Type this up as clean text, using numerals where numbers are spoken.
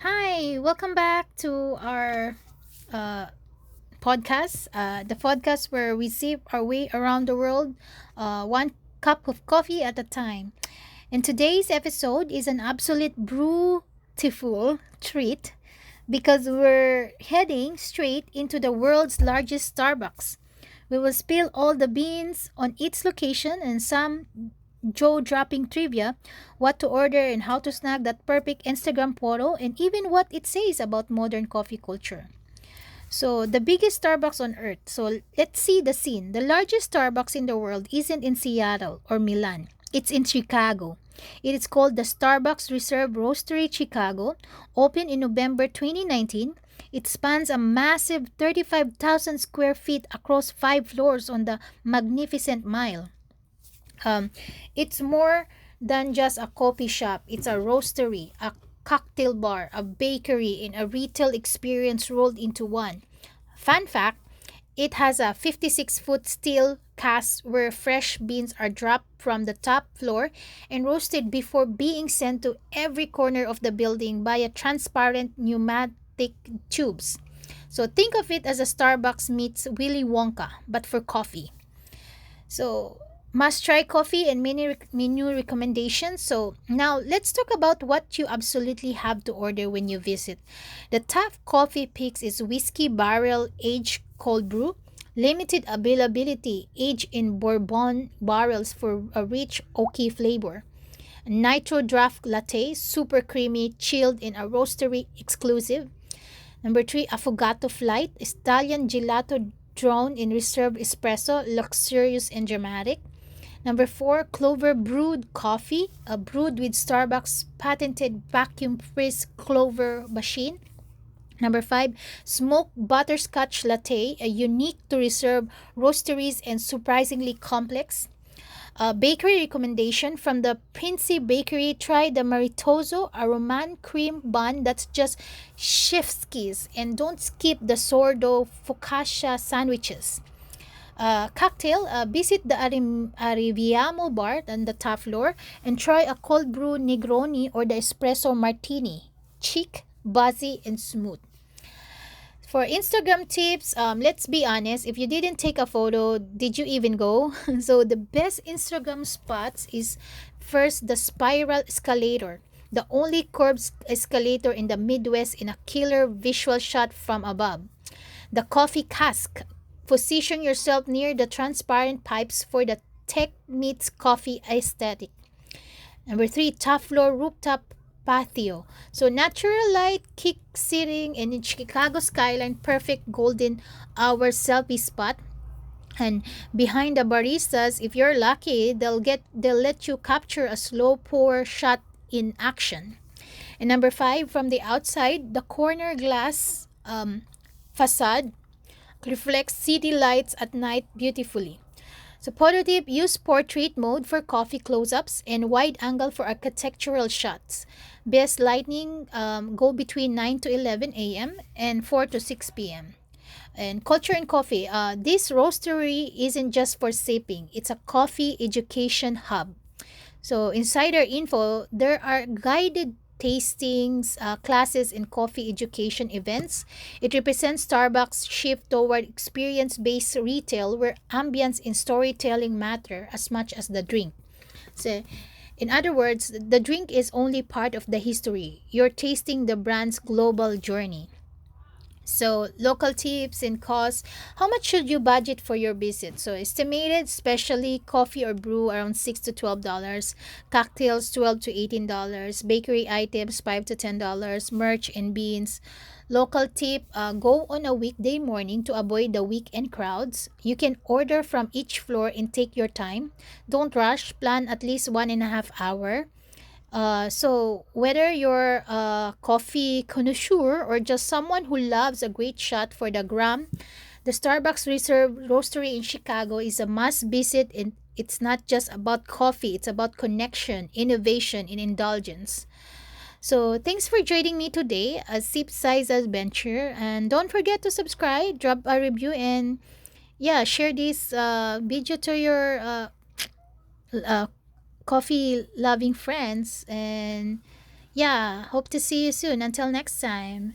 Hi, welcome back to our uh, podcast, the podcast where we sip our way around the world, one cup of coffee at a time. And today's episode is an absolute beautiful treat because we're heading straight into the world's largest Starbucks. We will spill all the beans on its location and some jaw dropping trivia, what to order and how to snag that perfect Instagram photo, and even what it says about modern coffee culture. So, the biggest Starbucks on earth. So, let's see the scene. The largest Starbucks in the world isn't in Seattle or Milan, it's in Chicago. It is called the Starbucks Reserve Roastery Chicago, opened in November 2019. It spans a massive 35,000 square feet across 5 floors on the Magnificent Mile. Um, it's more than just a coffee shop. It's a roastery, a cocktail bar, a bakery, and a retail experience rolled into one. Fun fact, it has a 56-foot steel cask where fresh beans are dropped from the top floor and roasted before being sent to every corner of the building via transparent pneumatic tubes. So think of it as a Starbucks meets Willy Wonka, but for coffee. So, must try coffee and menu recommendations. So, now let's talk about what you absolutely have to order when you visit. The top coffee picks is whiskey barrel aged cold brew, limited availability, aged in bourbon barrels for a rich oaky flavor. Nitro draft latte, super creamy, chilled in a roastery exclusive. Number three, affogato flight, Italian gelato drawn in reserved espresso, luxurious and dramatic. Number four, Clover Brewed Coffee, brewed with Starbucks patented vacuum freeze Clover machine. Number five, Smoked Butterscotch Latte, a unique to reserve roasteries and surprisingly complex. Bakery recommendation from the Princey Bakery. Try the Maritoso, a Roman cream bun that's just chef's kiss. And don't skip the sourdough focaccia sandwiches. Cocktail, visit the Arriviamo bar on the top floor and try a cold brew Negroni or the espresso martini. Chic, buzzy, and smooth. For Instagram tips, let's be honest, if you didn't take a photo, did you even go? So the best Instagram spots is first the spiral escalator, the only curved escalator in the Midwest in a killer visual shot from above. The coffee cask. Position yourself near the transparent pipes for the tech meets coffee aesthetic. Number three, top floor rooftop patio. So natural light, kick seating, and in Chicago skyline, perfect golden hour selfie spot. And behind the baristas, if you're lucky, they'll let you capture a slow pour shot in action. And number five, from the outside, the corner glass facade reflects city lights at night beautifully. So photo tip, use portrait mode for coffee close-ups and wide angle for architectural shots. Best lighting go between 9 to 11 a.m. and 4 to 6 p.m. And culture and coffee. This roastery isn't just for sipping. It's a coffee education hub. So, insider info, there are guided tastings, classes, and coffee education events. It represents Starbucks' shift toward experience based retail where ambience and storytelling matter as much as the drink. So, in other words, the drink is only part of the history. You're tasting the brand's global journey. So, local tips and costs. How much should you budget for your visit? So, estimated, especially coffee or brew, around $6 to $12. Cocktails, $12 to $18. Bakery items, $5 to $10. Merch and beans. Local tip, go on a weekday morning to avoid the weekend crowds. You can order from each floor and take your time. Don't rush, plan at least 1.5 hour. So whether you're a coffee connoisseur or just someone who loves a great shot for the gram, the Starbucks Reserve Roastery in Chicago is a must visit, and it's not just about coffee, it's about connection, innovation, and indulgence. So thanks for joining me today, a sip size adventure, and don't forget to subscribe, drop a review, and yeah, share this video to your uh, coffee loving friends. And Yeah, hope to see you soon. Until next time.